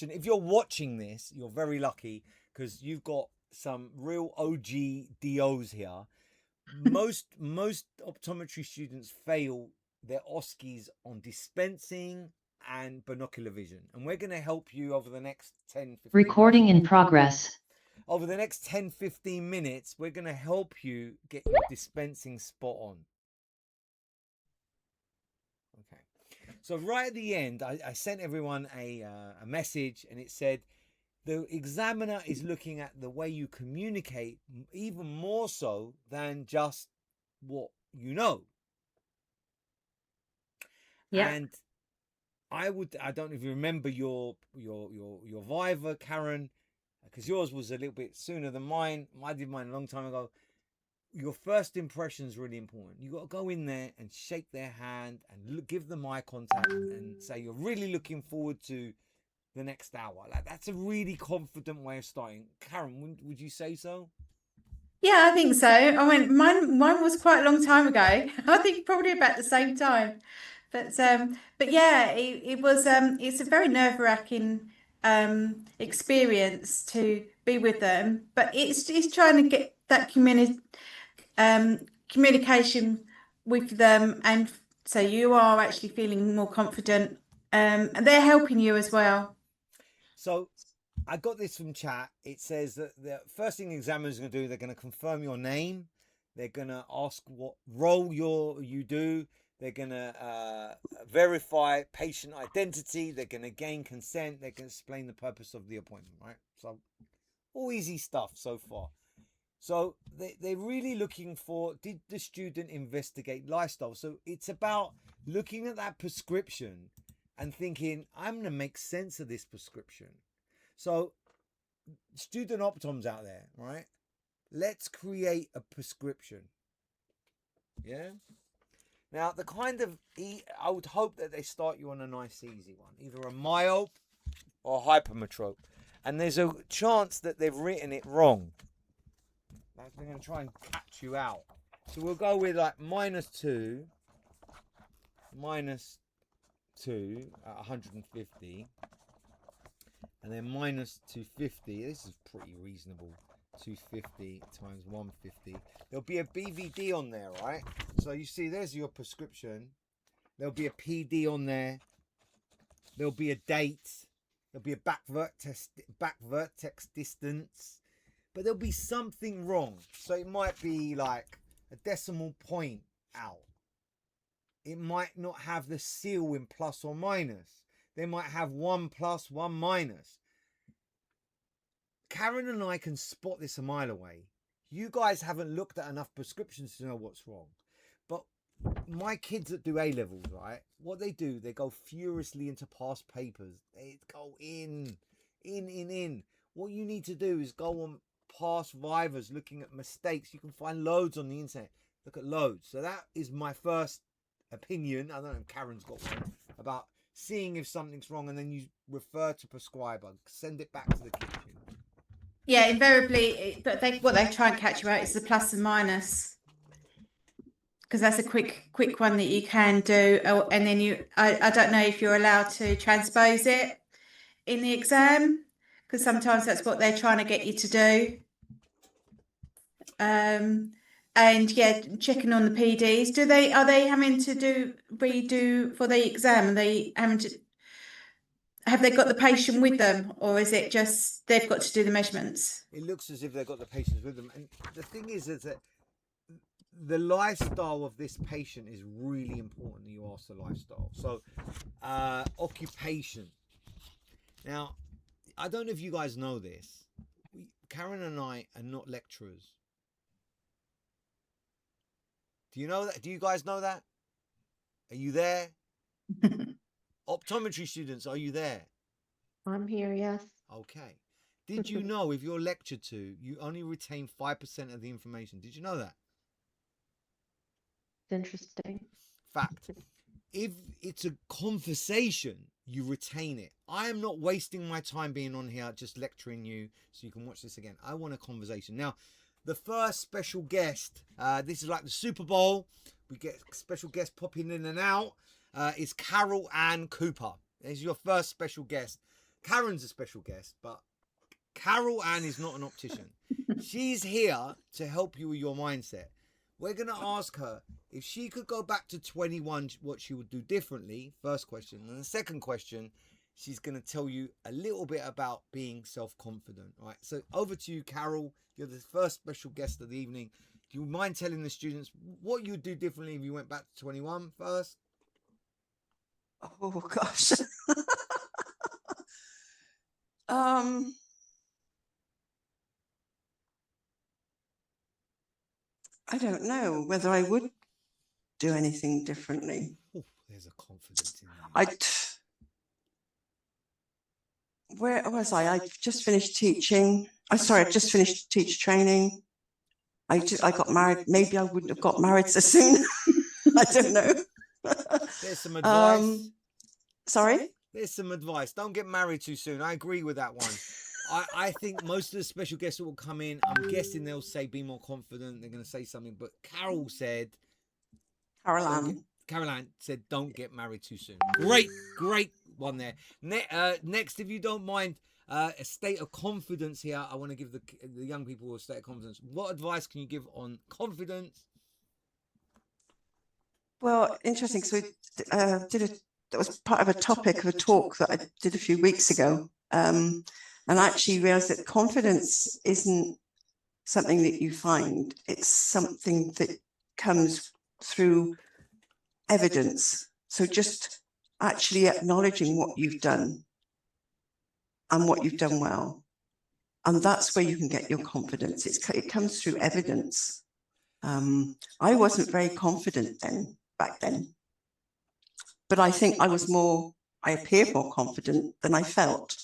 reaction. If you're watching this, you're very lucky because you've got some real OG DOs here. Most optometry students fail their OSCEs on dispensing and binocular vision, and we're going to help you over the next 10-15 Recording in progress. over the next 10-15 minutes. We're going to help you get your dispensing spot on. Okay, so right at the end I sent everyone a message, and it said the examiner is looking at the way you communicate even more so than just what you know. Yeah. And I don't know if you remember your Viva, Karen, because yours was a little bit sooner than mine. I did mine a long time ago. Your first impression is really important. You got to go in there and shake their hand and give them eye contact and say you're really looking forward to the next hour. Like, that's a really confident way of starting. Karen, would you say so? Yeah, I think so. I mean, mine was quite a long time ago. I think probably about the same time. But yeah, it was it's a very nerve-wracking experience to be with them. But it's trying to get that communication with them, and so you are actually feeling more confident. And they're helping you as well. So I got this from chat. It says that the first thing the examiner's going to do, they're going to confirm your name. They're going to ask what role you do. They're going to verify patient identity. They're going to gain consent. They're going to explain the purpose of the appointment, right? So all easy stuff so far. So they're really looking for, did the student investigate lifestyle? So it's about looking at that prescription and thinking, I'm going to make sense of this prescription. So student optoms out there, right? Let's create a prescription. Yeah. Now, the kind of, I would hope that they start you on a nice easy one, either a myope or a hypermetrope. And there's a chance that they've written it wrong. They're going to try and catch you out. So we'll go with like -2 at 150. And then -250. This is pretty reasonable. 250 times 150. There'll be a BVD on there, right? So you see, there's your prescription. There'll be a PD on there. There'll be a date. There'll be a back vertex distance. But there'll be something wrong. So it might be like a decimal point out. It might not have the seal in plus or minus. They might have 1 plus, 1 minus. Karen and I can spot this a mile away. You guys haven't looked at enough prescriptions to know what's wrong. But my kids that do A-levels, right? What they do, they go furiously into past papers. They go in. What you need to do is go on past Vivas, looking at mistakes. You can find loads on the internet. Look at loads. So that is my first opinion. I don't know if Karen's got one, about seeing if something's wrong, and then you refer to prescriber. Send it back to the kitchen. Yeah, invariably, but what they try and catch you out is the plus and minus, because that's a quick one that you can do. And then I don't know if you're allowed to transpose it in the exam, because sometimes that's what they're trying to get you to do. And yeah, checking on the PDs. Are they having to redo for the exam? Are they having to? Have they got the patient with them, or is it just they've got to do the measurements? It looks as if they've got the patients with them. And the thing is that the lifestyle of this patient is really important. You ask the lifestyle. So occupation. Now, I don't know if you guys know this. Karen and I are not lecturers. Do you know that? Do you guys know that? Are you there? Optometry students, are you there? I'm here, yes. Okay. Did you know if you're lectured to, you only retain 5% of the information? Did you know that? It's interesting. Fact. If it's a conversation, you retain it. I am not wasting my time being on here just lecturing you so you can watch this again. I want a conversation. Now, the first special guest, this is like the Super Bowl. We get special guests popping in and out. Is Carol Ann Cooper. There's your first special guest. Karen's a special guest, but Carol Ann is not an optician. She's here to help you with your mindset. We're going to ask her if she could go back to 21, what she would do differently. First question. And the second question, she's going to tell you a little bit about being self-confident. All right. So over to you, Carol. You're the first special guest of the evening. Do you mind telling the students what you'd do differently if you went back to 21 first? Oh gosh. I don't know whether I would do anything differently. Oh, there's a confidence in that. Where was I? I just finished teaching. I just finished teacher training. I got married. Maybe I wouldn't have got married so soon. I don't know. There's some advice. Sorry? There's some advice. Don't get married too soon. I agree with that one. I think most of the special guests that will come in, I'm guessing they'll say be more confident. They're going to say something. But Carol said... Caroline said don't get married too soon. Great one there. Next, if you don't mind, a state of confidence here. I want to give the young people a state of confidence. What advice can you give on confidence? Well, interesting. So that was part of a topic of a talk that I did a few weeks ago. And I actually realized that confidence isn't something that you find. It's something that comes through evidence. So just actually acknowledging what you've done and what you've done well. And that's where you can get your confidence. It comes through evidence. I wasn't very confident back then. But I think I appeared more confident than I felt.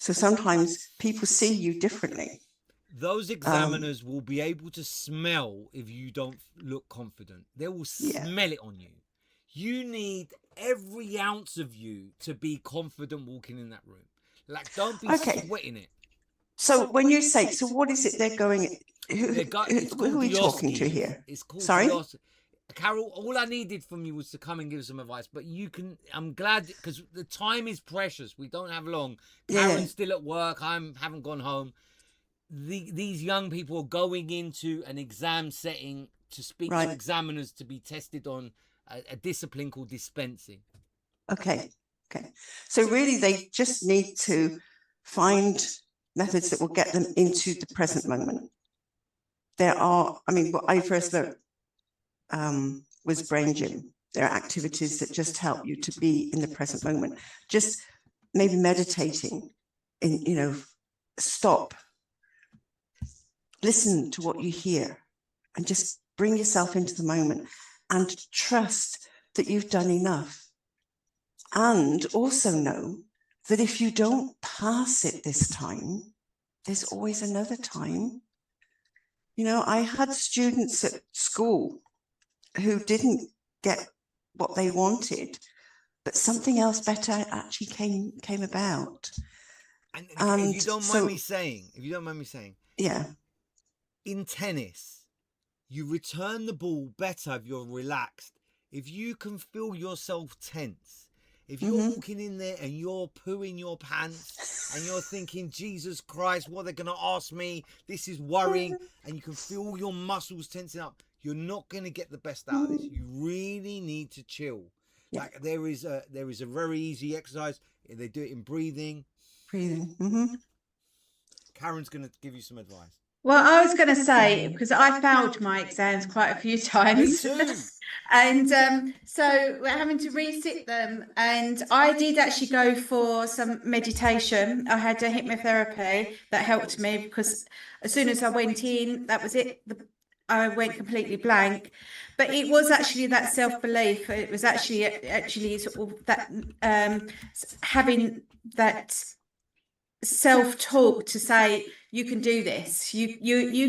So sometimes people see you differently. Those examiners will be able to smell if you don't look confident. They will smell it on you. You need every ounce of you to be confident walking in that room. Like, don't be sweating it. So when you say, so what is it they're going... Who are we talking to here? It's called Sorry? Carol, all I needed from you was to come and give some advice, but you can, I'm glad, because the time is precious. We don't have long. Karen's still at work. I haven't gone home. These young people are going into an exam setting to speak to examiners to be tested on a discipline called dispensing. Okay. So really they just need to find methods that will get them into the present moment. What I first learned was Brain Gym. There are activities that just help you to be in the present moment. Just maybe meditating, stop, listen to what you hear, and just bring yourself into the moment and trust that you've done enough. And also know that if you don't pass it this time, there's always another time. I had students at school who didn't get what they wanted, but something else better actually came about. And if you don't mind me saying, yeah, in tennis, you return the ball better if you're relaxed. If you can feel yourself tense, if you're walking in there and you're pooing your pants and you're thinking, Jesus Christ, what are they going to ask me? This is worrying, and you can feel your muscles tensing up, you're not going to get the best out of this. You really need to chill. Yeah. Like there is a very easy exercise. They do it in breathing. Karen's going to give you some advice. Well, I was going to say, because I failed my exams quite a few times. Me too. And so we're having to resit them. And I did actually go for some meditation. I had a hypnotherapy that helped me, because as soon as I went in, that was it. I went completely blank. But it was actually that self-belief. It was actually sort of that having that self-talk to say, you can do this, you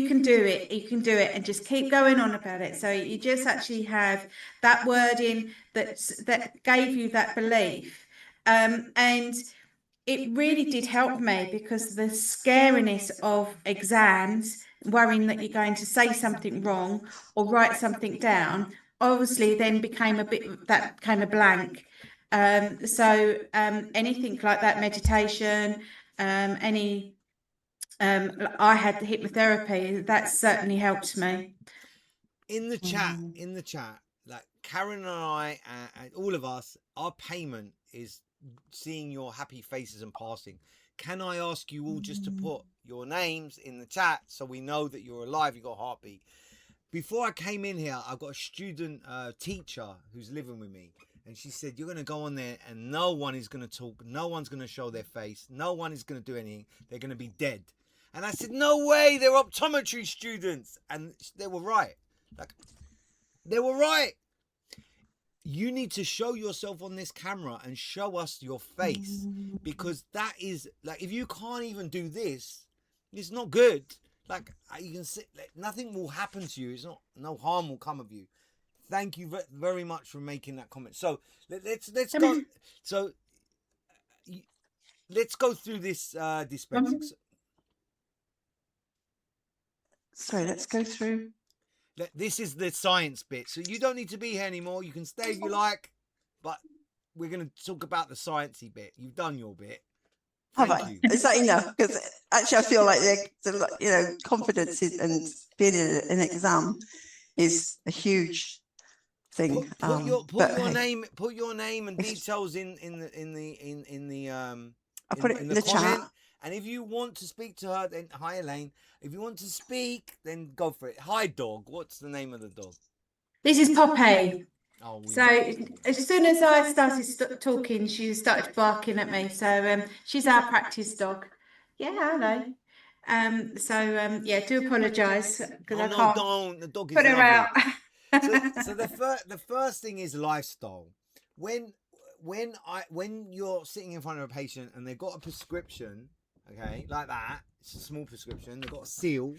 can do it, and just keep going on about it. So you just actually have that wording that gave you that belief, and it really did help me, because the scariness of exams, worrying that you're going to say something wrong or write something down, obviously then became a blank. So anything like that, meditation, I had the hypnotherapy, that certainly helped me. In the chat, like Karen and I and all of us, our payment is seeing your happy faces and passing. Can I ask you all just to put your names in the chat so we know that you're alive, you got a heartbeat? Before I came in here, I've got a student teacher who's living with me, and she said, you're going to go on there and no one is going to talk, no one's going to show their face, no one is going to do anything, they're going to be dead. And I said, no way, they're optometry students. And they were right. Like, they were right. You need to show yourself on this camera and show us your face, because that is like, if you can't even do this, it's not good. Like, you can see, like, nothing will happen to you. It's not, no harm will come of you. Thank you very much for making that comment. So let's go. So let's go through this dispensing. Sorry, let's go through. This is the science bit, so you don't need to be here anymore. You can stay if you like, but we're going to talk about the sciencey bit. You've done your bit. Have I? Is that enough? Because actually, I feel like confidence and being in an exam is a huge thing. Put your name and details in the I put it in the comment. chat. And if you want to speak to her, then hi Elaine. If you want to speak, then go for it. Hi dog. What's the name of the dog? This is Poppy. Oh, So as soon as I started talking, she started barking at me. So she's our practice dog. Yeah, hello. Yeah, do apologise because I can't don't. The dog is put her lovely. out. So the first thing is lifestyle. When you're sitting in front of a patient and they've got a prescription, okay, like that, it's a small prescription, they've got a seal,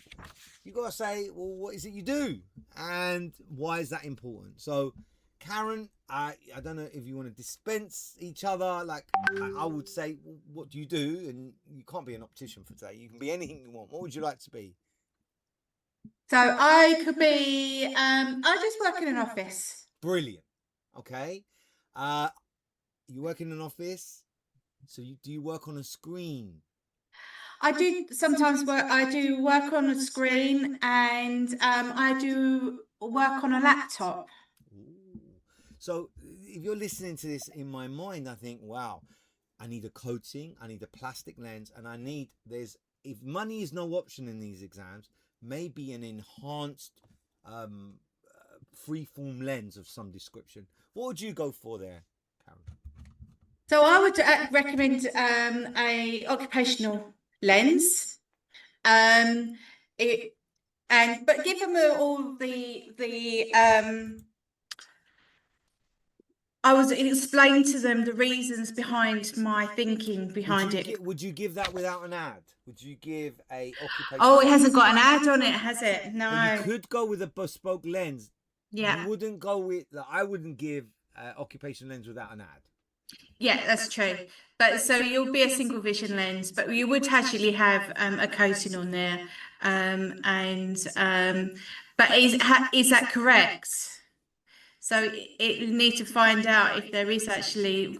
you got to say, well, what is it you do and why is that important? So Karen, I don't know if you want to dispense each other. Like, I would say, well, what do you do? And you can't be an optician for today. You can be anything you want. What would you like to be? So I could be, I just work in an office. Brilliant. Okay. You work in an office. So do you work on a screen? I do sometimes work. I do work on a screen, and I do work on a laptop. Ooh. So if you're listening to this, in my mind, I think, wow, I need a coating, I need a plastic lens, and if money is no option in these exams, maybe an enhanced freeform lens of some description. What would you go for there, Karen? So I would recommend a occupational lens, but give them all I was explain to them the reasons behind my thinking behind it. Would you give that without an ad? Would you give a occupational? Oh, it hasn't got an ad on it, has it? No. But you could go with a bespoke lens. Yeah. You wouldn't go with. I wouldn't give occupational lens without an ad. Yeah, that's true. But so you'll be a single vision lens, but you would actually have a coating on there. But is that correct? So you need to find out if there is actually,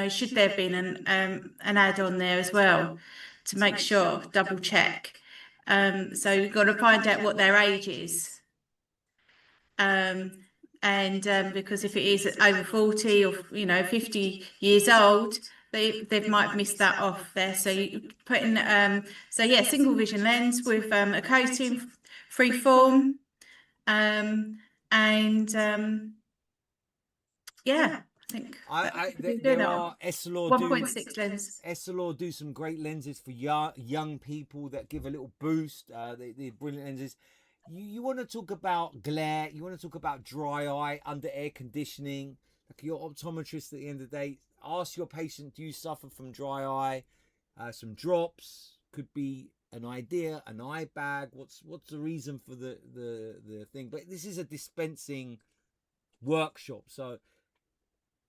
should there have been an ad on there as well to make sure, double check. So you've got to find out what their age is. Because if it is over 40 or 50 years old, they might have missed that off there. So you put in single vision lens with a coating, free form, yeah, I think there are Essilor 1.6 lens. Essilor do some great lenses for young people that give a little boost. They're brilliant lenses. You want to talk about glare, you want to talk about dry eye under air conditioning. Like your optometrist at the end of the day, ask your patient, do you suffer from dry eye? Some drops could be an idea, an eye bag. What's the reason for the thing? But this is a dispensing workshop, so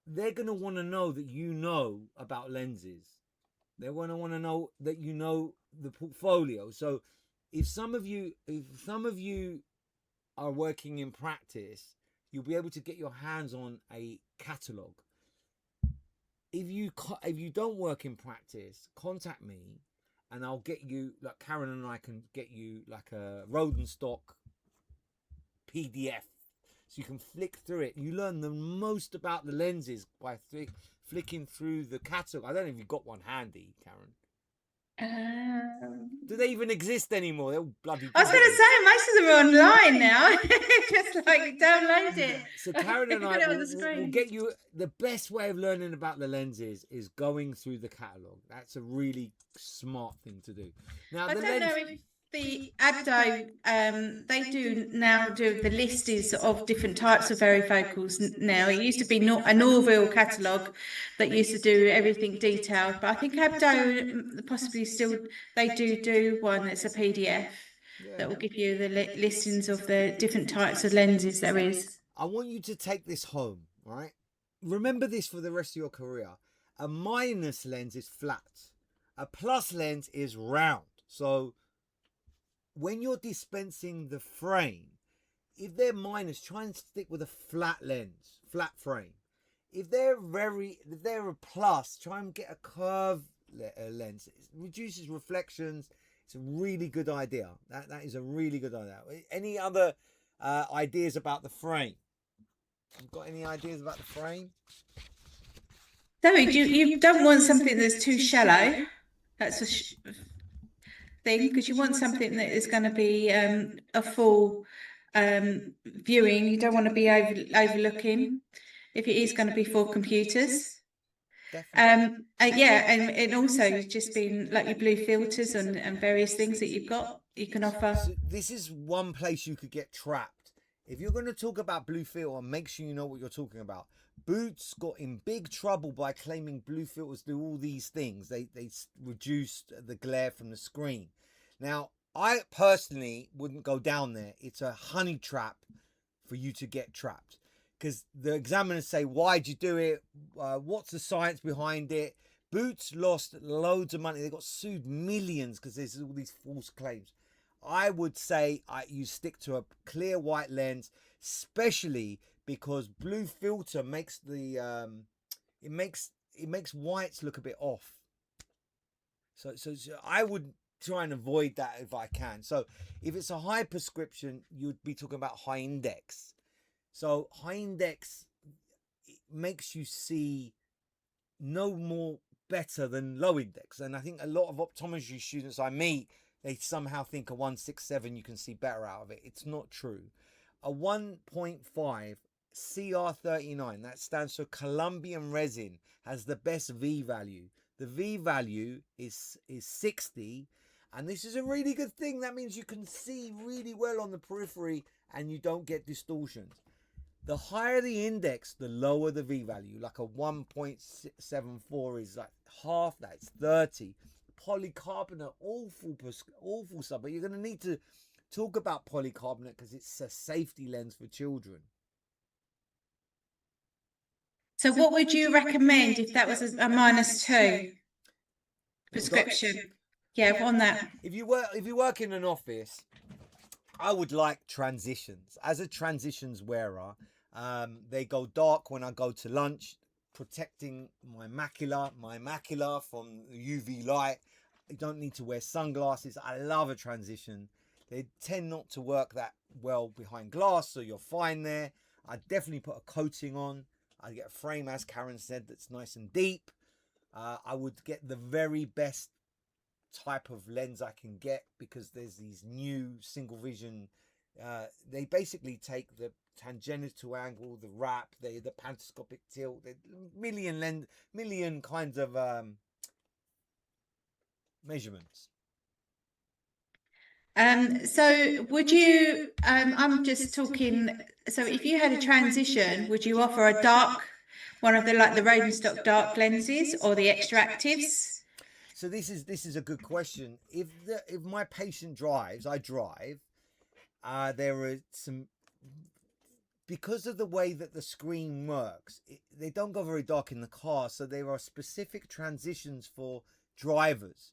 they're going to want to know that you know about lenses. They're going to want to know that you know the portfolio. So if some of you are working in practice, you'll be able to get your hands on a catalogue. if you don't work in practice, contact me, and I'll get you, like Karen and I can get you like a Rodenstock PDF, so you can flick through it. You learn the most about the lenses by flicking through the catalogue. I don't know if you've got one handy, Karen. Do they even exist anymore? They're all bloody. I was going to say, most of them are online now. Just like download it. So Karen and Put I it on will the screen. get you the best way of learning about the lenses is going through the catalogue. That's a really smart thing to do. Now I the don't know lens. if the Abdo, they do now do the lists of different types of varifocals now. It used to be a Norville catalogue that used to do everything detailed, but I think Abdo possibly still, they do one that's a PDF that will give you the listings of the different types of lenses there is. I want you to take this home, right? Remember this for the rest of your career. A minus lens is flat. A plus lens is round. So when you're dispensing the frame, if they're minus, try and stick with a flat lens, flat frame. If they're a plus, try and get a curved lens. It reduces reflections. It's a really good idea. That is a really good idea. Any other ideas about the frame? You've got any ideas about the frame? No, you don't want something that's too shallow. That's a thing, because you want something that is going to be a full viewing. You don't want to be overlooking if it is going to be for computers. Definitely. And also just been like your blue filters and various things that you can offer. So this is one place you could get trapped. If you're going to talk about blue filter, make sure you know what you're talking about. Boots got in big trouble by claiming blue filters do all these things. They reduced the glare from the screen. Now, I personally wouldn't go down there. It's a honey trap for you to get trapped. Because the examiners say, why'd you do it? What's the science behind it? Boots lost loads of money. They got sued millions because there's all these false claims. I would say you stick to a clear white lens, especially because blue filter makes the it makes whites look a bit off. So I would try and avoid that if I can. So if it's a high prescription, you'd be talking about high index. So high index makes you see no more better than low index. And I think a lot of optometry students I meet, they somehow think a 167 you can see better out of it. It's not true. A 1.5 CR39, that stands for Colombian resin, has the best V value. The V value is 60, and this is a really good thing. That means you can see really well on the periphery and you don't get distortions. The higher the index, the lower the V value. Like a 1.74 is like half that, it's 30. Polycarbonate, awful stuff, but you're going to need to talk about polycarbonate because it's a safety lens for children. So what would you recommend if that was a -2 prescription? Yeah, on that. If you work in an office, I would like transitions. As a transitions wearer, they go dark when I go to lunch, protecting my macula from UV light. You don't need to wear sunglasses. I love a transition. They tend not to work that well behind glass, so you're fine there. I definitely put a coating on. I get a frame, as Karen said, that's nice and deep. I would get the very best type of lens I can get because there's these new single vision. They basically take the tangential angle, the wrap, the pantoscopic tilt, the million kinds of measurements. So would you, I'm just talking, so if you had a transition, would you offer a dark, one of the Rodenstock dark lenses or the extractives? So this is a good question. If my patient drives, I drive, there are some, because of the way that the screen works, they don't go very dark in the car, so there are specific transitions for drivers.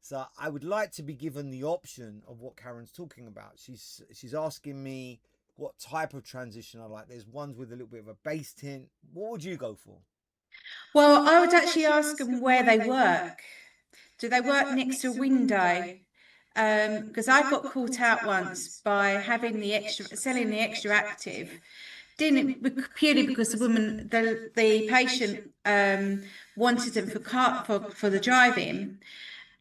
So I would like to be given the option of what Karen's talking about. She's asking me what type of transition I like. There's ones with a little bit of a base tint. What would you go for? Well, I would actually ask them where they work. Do they work next to a window? Because I got caught out once by having the extra, selling the extra active, didn't purely because the woman, the patient, wanted them for the driving.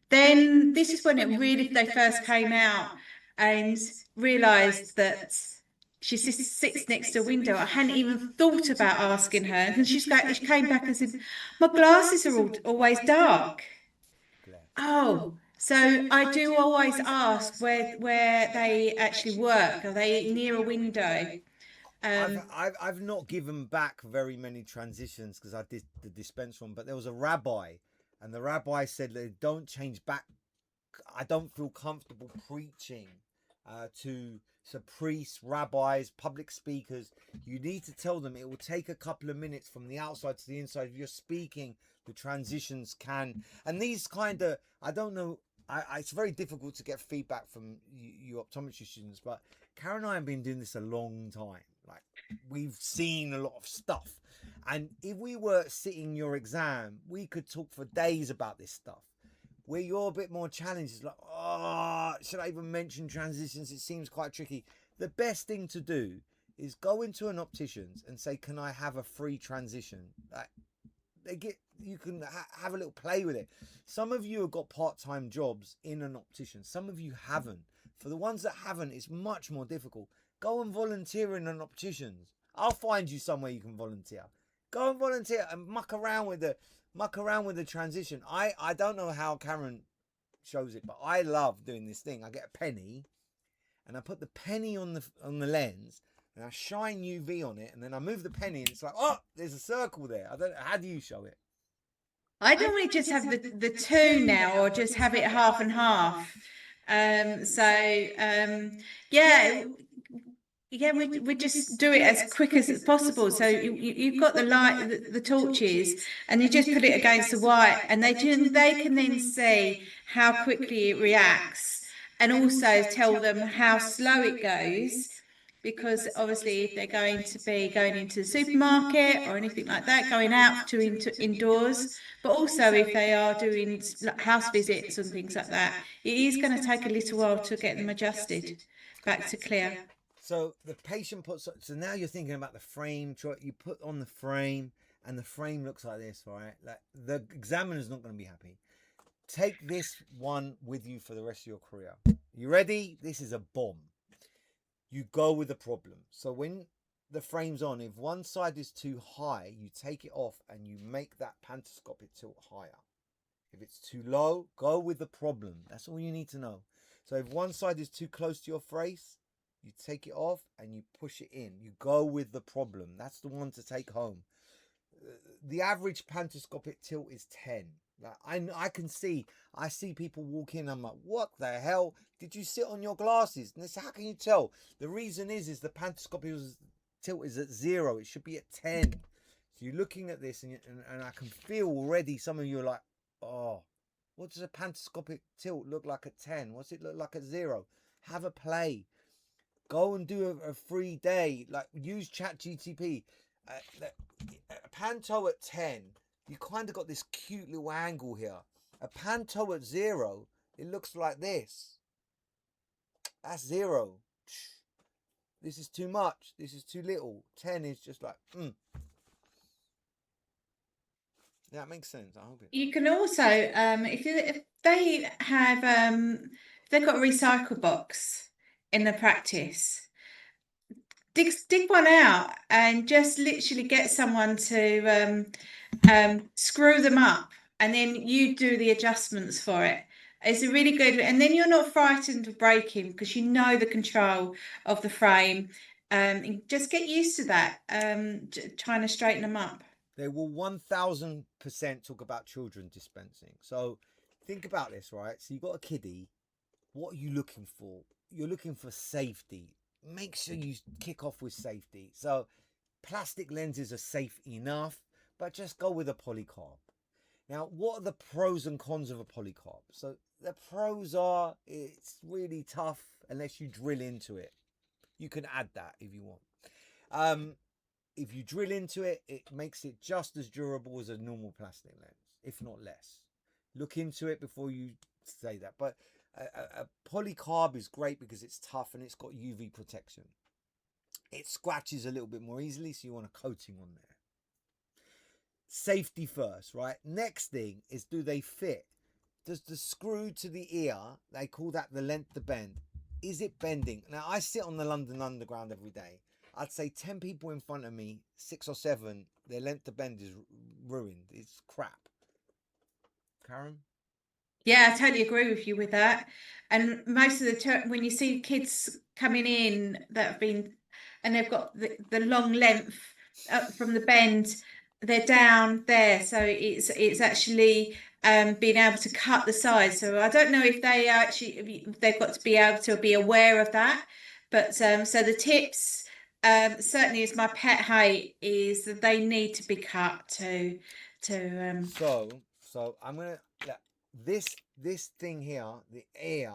Then this is when it really they first came out and realised that she sits next to a window. I hadn't even thought about asking her, and she came back and said, "My glasses are always dark." Glad. Oh, so I do always ask where they actually work. Are they near a window? I've not given back very many transitions because I did the dispense one, but there was a rabbi, and the rabbi said they don't change back. I don't feel comfortable preaching to priests, rabbis, public speakers. You need to tell them it will take a couple of minutes from the outside to the inside. If you're speaking, the transitions can, and these kind of, I don't know. It's very difficult to get feedback from you optometry students, but Karen and I have been doing this a long time. Like, we've seen a lot of stuff, and if we were sitting your exam, we could talk for days about this stuff. Where you're a bit more challenged, it's like, oh, should I even mention transitions? It seems quite tricky. The best thing to do is go into an optician's and say, can I have a free transition? Like, you can have a little play with it. Some of you have got part-time jobs in an optician. Some of you haven't. For the ones that haven't, it's much more difficult. Go and volunteer in an optician's. I'll find you somewhere you can volunteer. Go and volunteer and muck around with the transition. I don't know how Karen shows it, but I love doing this thing. I get a penny and I put the penny on the lens and I shine UV on it, and then I move the penny and it's like, oh, there's a circle there. I don't know, how do you show it? I normally just have the two now, or just have it half and half. Yeah. Yeah, we just do it as quick as possible. So you've got the light, the torches, and you just put it against the white, and they can then see how quickly it reacts, and also tell them how slow it goes. Because obviously, if they're going to be going into the supermarket or anything like that, going out to into indoors, but also if they are doing house visits and things like that, it is going to take a little while to get them adjusted back to clear. So the patient puts, so now you're thinking about the frame. You put on the frame, and the frame looks like this, right? Like, the examiner's not going to be happy. Take this one with you for the rest of your career. You ready? This is a bomb. You go with the problem. So when the frame's on, if one side is too high, you take it off and you make that pantoscopic tilt higher. If it's too low, go with the problem. That's all you need to know. So if one side is too close to your face, you take it off and you push it in. You go with the problem. That's the one to take home. The average pantoscopic tilt is 10. Like, I see people walk in. I'm like, what the hell? Did you sit on your glasses? And they say, how can you tell? The reason is the pantoscopic tilt is at 0. It should be at 10. So you're looking at this, and I can feel already some of you are like, oh, what does a pantoscopic tilt look like at 10? What's it look like at 0? Have a play. Go and do a free day. Like, use ChatGPT. A panto at 10, you kind of got this cute little angle here. A panto at 0, it looks like this. That's 0. This is too much. This is too little. 10 is just like, That makes sense. I hope it. You can also, if they have, if they've got a recycle box in the practice, dig one out and just literally get someone to screw them up, and then you do the adjustments for it. It's a really good, and then you're not frightened of breaking because you know the control of the frame. Just get used to that, trying to straighten them up. They will 1000% talk about children dispensing. So think about this, right? So you've got a kiddie. What are you looking for? You're looking for safety. Make sure you kick off with safety. So plastic lenses are safe enough, but just go with a polycarb. Now, what are the pros and cons of a polycarb? So the pros are, it's really tough unless you drill into it. You can add that if you want. if you drill into it, it makes it just as durable as a normal plastic lens, if not less. Look into it before you say that. But a polycarb is great because it's tough and it's got UV protection. It scratches a little bit more easily, so you want a coating on there. Safety first, right? Next thing is, do they fit? Does the screw to the ear, they call that the length to bend, is it bending? Now, I sit on the London Underground every day. I'd say 10 people in front of me, 6 or 7, their length to bend is ruined. It's crap. Karen? Yeah, I totally agree with you with that. And most of the time, when you see kids coming in that have been, and they've got the long length from the bend, they're down there. So it's actually being able to cut the size. So I don't know if they are actually, if they've got to be able to be aware of that. But so the tips, certainly as my pet hate, is that they need to be cut to So I'm gonna this thing here, the air,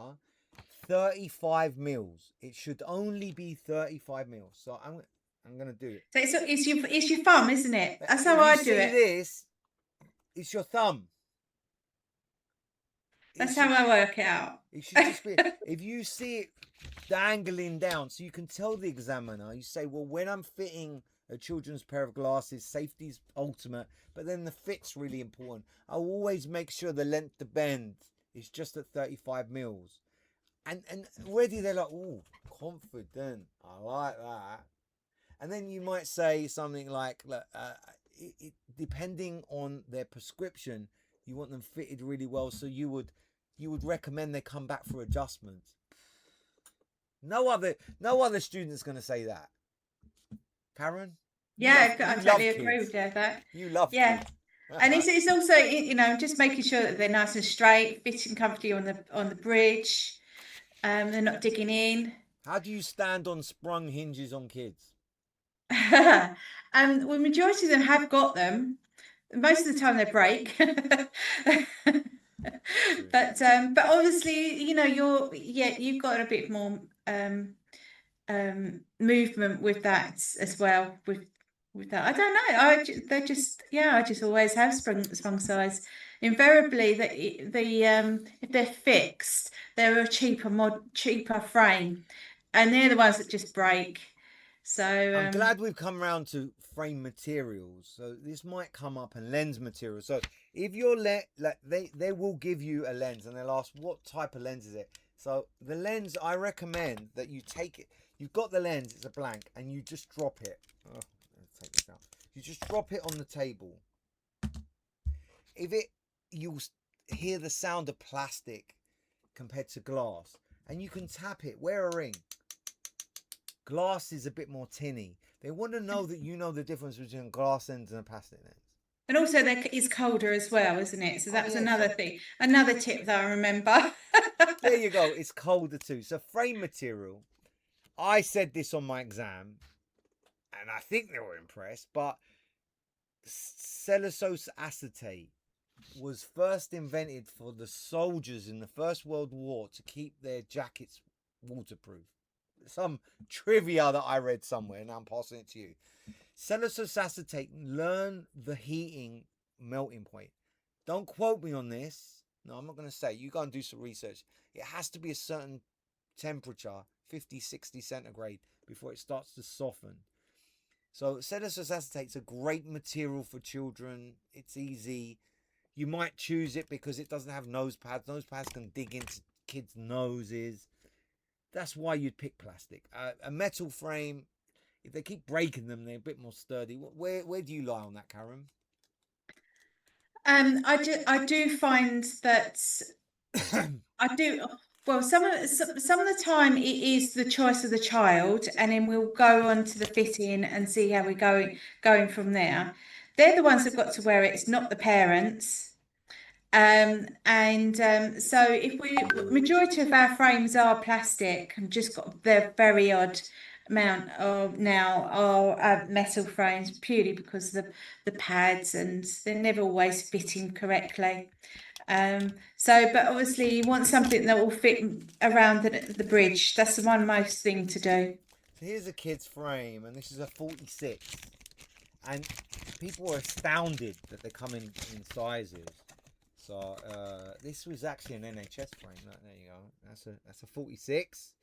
35 mils. It should only be 35 mils. So I'm gonna do it. So it's your thumb, isn't it? That's how If I you do see it. this, it's your thumb. That's how I work it out. It should just be. If you see it dangling down, so you can tell the examiner, you say, well, when I'm fitting a children's pair of glasses, safety's ultimate, but then the fit's really important. I always make sure the length to bend is just at 35 mils. And already they're like, oh, confident. I like that. And then you might say something like, depending on their prescription, you want them fitted really well. So you would recommend they come back for adjustments. No other student's going to say that. Karen? Yeah, I You totally love agree kids. with that. You love Yeah. kids. And it's also, just making sure that they're nice and straight, fitting comfortably on the bridge. They're not digging in. How do you stand on sprung hinges on kids? Well, majority of them have got them. Most of the time they break. But obviously, you've got a bit more movement with that as well. With that, I don't know. I just always have sprung size. Invariably, if they're fixed, they're a cheaper frame, and they're the ones that just break. So I'm glad we've come around to frame materials. So this might come up, and lens materials. So if you're they will give you a lens and they'll ask what type of lens is it. So the lens, I recommend that you take it. You've got the lens, it's a blank, and you just drop it. Oh, let's take this out. You just drop it on the table. You'll hear the sound of plastic compared to glass, and you can tap it. Wear a ring. Glass is a bit more tinny. They want to know that you know the difference between a glass lens and a plastic lens. And also it's colder as well, isn't it? So that's yeah, another thing, another tip that I remember. There you go. It's colder too. So frame material. I said this on my exam, and I think they were impressed, but cellulose acetate was first invented for the soldiers in the First World War to keep their jackets waterproof. Some trivia that I read somewhere, and I'm passing it to you. Cellulose acetate, learn the heating melting point. Don't quote me on this. No, I'm not going to say. You go and do some research. It has to be a certain temperature, 50, 60 centigrade, before it starts to soften. So cellulose acetate is a great material for children. It's easy. You might choose it because it doesn't have nose pads. Nose pads can dig into kids' noses. That's why you'd pick plastic. A metal frame, if they keep breaking them, they're a bit more sturdy. Where do you lie on that, Karen? I do find that I do. Well, some of the time it is the choice of the child, and then we'll go on to the fitting and see how we're going from there. They're the ones that've got to wear it. It's not the parents. So if majority of our frames are plastic and just got their very odd amount of now are metal frames, purely because of the pads, and they're never always fitting correctly. But obviously you want something that will fit around the bridge. That's the most thing to do. So here's a kid's frame, and this is a 46. and people are astounded that they come in sizes. So this was actually an NHS frame. Look, there you go. That's a 46,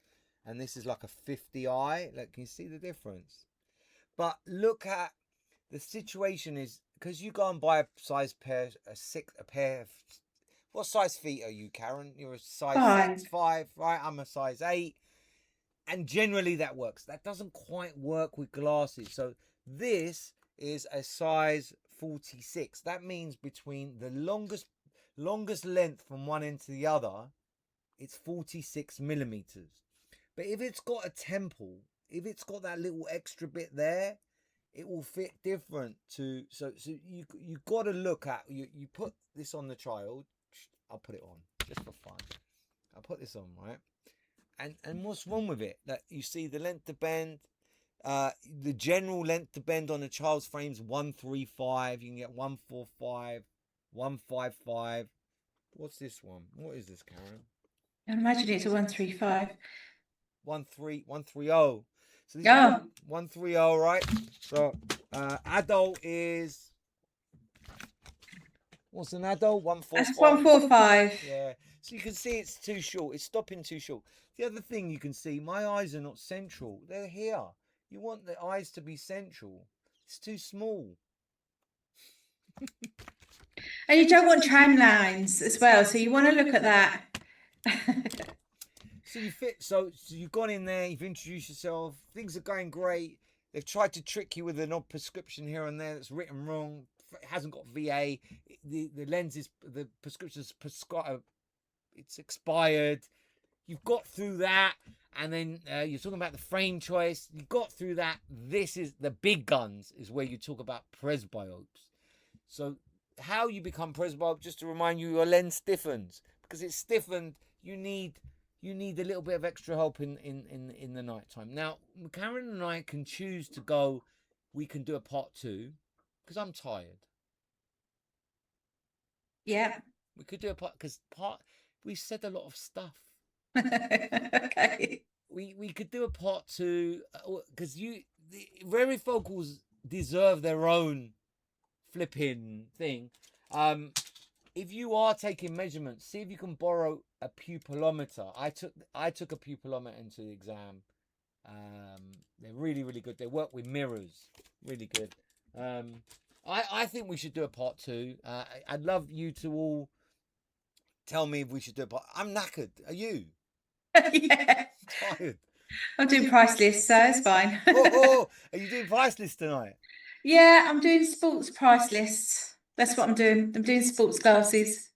and this is like a 50i. Look, can you see the difference? But look at the situation is because you go and buy a size pair, a pair of. What size feet are you, Karen? You're a size 5. 6, 5, right? I'm a size 8. And generally that works. That doesn't quite work with glasses. So this is a size 46. That means between the longest length from one end to the other, it's 46 millimeters. But if it's got a temple, if it's got that little extra bit there, it will fit different to. So you got to look at you put this on the child. I'll put it on just for fun. I'll put this on, right? And what's wrong with it? That you see the length to bend, the general length to bend on a child's frame is 135. You can get 145, 155. What's this one? What is this, Karen? I imagine it's a 135. 130. So this Oh. is 130, right? So adult is what's an adult? 145. That's 145. Yeah. So you can see it's too short. It's stopping too short. The other thing you can see, my eyes are not central. They're here. You want the eyes to be central. It's too small. And you don't want tram lines as well, so you want to look at that. So you fit. So you've gone in there. You've introduced yourself. Things are going great. They've tried to trick you with an odd prescription here and there that's written wrong. It hasn't got VA. The lens is the prescription's prescribed. It's expired. You've got through that, and then you're talking about the frame choice. You got through that. This is the big guns. Is where you talk about presbyopes. So how you become presbyope? Just to remind you, your lens stiffens because it's stiffened. You need a little bit of extra help in the night time. Now, Karen and I can choose to go. We can do a part 2 because I'm tired. Yeah. We could do a part because we've said a lot of stuff. Okay. We could do a part 2 because the varifocals deserve their own flipping thing. If you are taking measurements, see if you can borrow a pupillometer. I took a pupillometer into the exam. They're really, really good. They work with mirrors. Really good. I think we should do a part 2. I'd love you to all tell me if we should do a part. I'm knackered. Are you? Yeah. Tired. I'm doing price lists, so it's fine. Oh, are you doing price list tonight? Yeah, I'm doing sports price lists. That's what I'm doing. I'm doing sports glasses.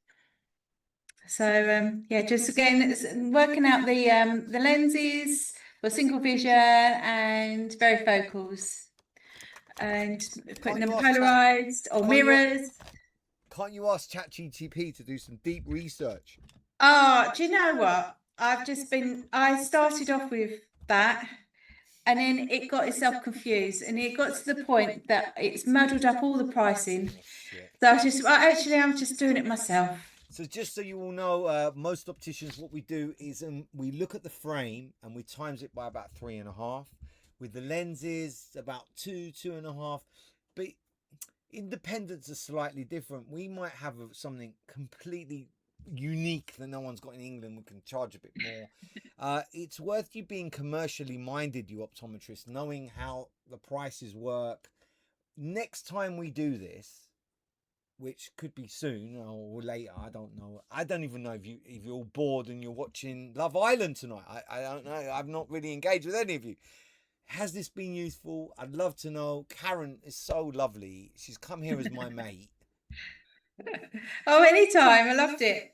So yeah, just again working out the lenses for single vision and varifocals, and putting them you ask Chat- polarized or can't you- mirrors. Can't you ask ChatGPT to do some deep research? Oh, do you know what? I started off with that, and then it got itself confused, and it got to the point that it's muddled up all the pricing. Shit. So I'm just doing it myself. So just so you all know, most opticians, what we do is we look at the frame and we times it by about 3.5. With the lenses, about 2.5. But independents are slightly different. We might have something completely unique that no one's got in England. We can charge a bit more. It's worth you being commercially minded, you optometrists, knowing how the prices work. Next time we do this, which could be soon or later, I don't know. I don't even know if you're all bored and you're watching Love Island tonight. I don't know. I've not really engaged with any of you. Has this been useful? I'd love to know. Karen is so lovely. She's come here as my mate. Oh, anytime. I loved it.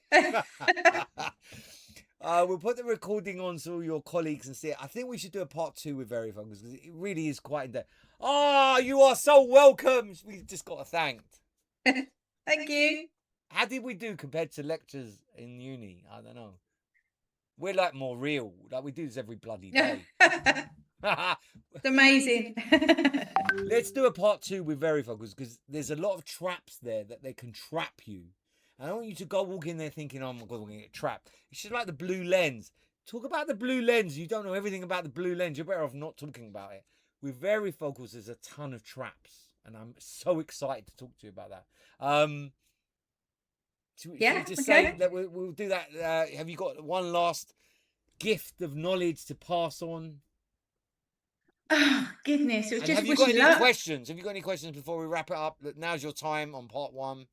We'll put the recording on so all your colleagues can see it. I think we should do a part 2 with varifocals because it really is quite in depth. Oh, you are so welcome. We just got thanked. Thank you. How did we do compared to lectures in uni? I don't know. We're like more real. Like we do this every bloody day. It's amazing. Let's do a part 2 with varifocals because there's a lot of traps there that they can trap you. I don't want you to go walk in there thinking, oh my God, we're going to get trapped. It's just like the blue lens. Talk about the blue lens. You don't know everything about the blue lens. You're better off not talking about it. With varifocals, there's a ton of traps. and I'm so excited to talk to you about that. Should we Yeah, just okay. say that we'll do that? Have you got one last gift of knowledge to pass on? Oh goodness, it was And just have you got wishing any luck. questions? Have you got any questions before we wrap it up? Now's your time on part 1.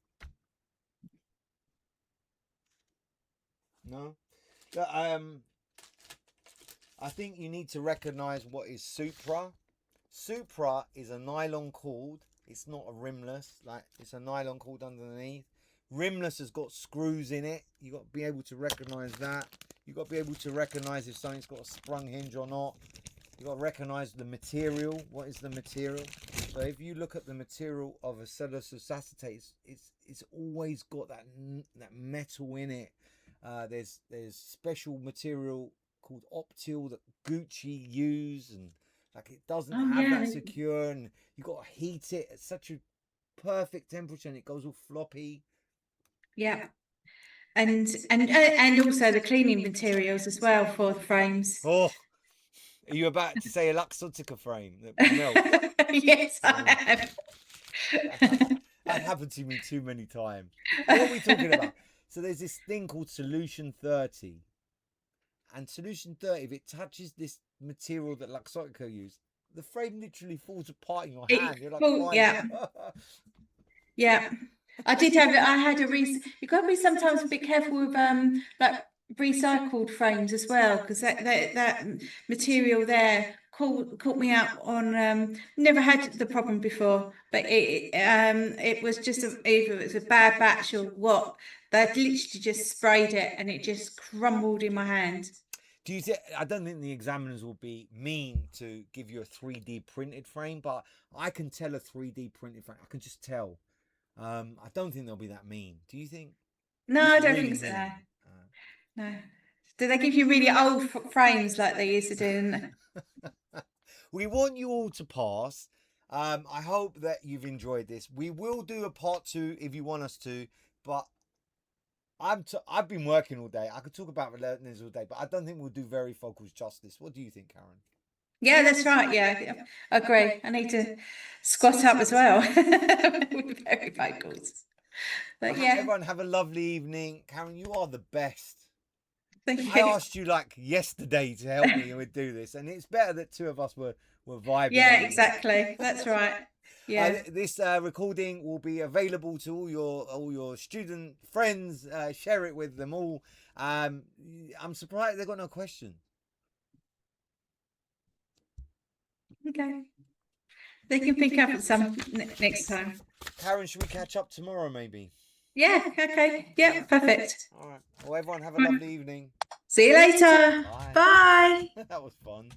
No. I think you need to recognize what is Supra. Supra is a nylon cord. It's not a rimless. Like, it's a nylon cord underneath. Rimless has got screws in it. You got to be able to recognize that. You got to be able to recognize if something's got a sprung hinge or not. You got to recognize the material. What is the material? So if you look at the material of a cellulose acetate, it's always got that metal in it. There's special material called Optil that Gucci use, and like it doesn't Oh, have yeah. that secure, and you got to heat it at such a perfect temperature, and it goes all floppy. Yeah. And also the cleaning materials as well for the frames. Oh, are you about to say a Luxottica frame that melts? Yes, I am. That happened to me too many times. What are we talking about? So there's this thing called Solution 30. And Solution 30, if it touches this material that Luxottica used, the frame literally falls apart in your hand. You're like, why? Yeah. Yeah. I had a you've got to be sometimes a bit careful with like recycled frames as well, because that material there caught me out on never had the problem before, but it was just either it was a bad batch or what. They literally just sprayed it and it just crumbled in my hand. Do you think? I don't think the examiners will be mean to give you a 3D printed frame, but I can tell a 3D printed frame. I can just tell. I don't think they'll be that mean. Do you think? No, I don't Really think so. mean. No. Do they give you really old frames like they used to do? We want you all to pass. I hope that you've enjoyed this. We will do a part 2 if you want us to, but I've been working all day. I could talk about relentless all day, but I don't think we'll do varifocals justice. What do you think, Karen? Yeah, that's right. Yeah, I agree. I need to squat up as well with varifocals. But yeah, Everyone have a lovely evening. Karen, you are the best. thank I you. asked you like yesterday to help me with do this, and it's better that 2 of us were vibing. Yeah, exactly. That's right. Yeah. This recording will be available to all your student friends. Share it with them all. I'm surprised they've got no question. Okay. They can pick up at some next time. Karen, should we catch up tomorrow maybe? Yeah. Okay. Yeah. Perfect. All right. Well, everyone have a lovely evening. See you later. Bye. Bye. That was fun.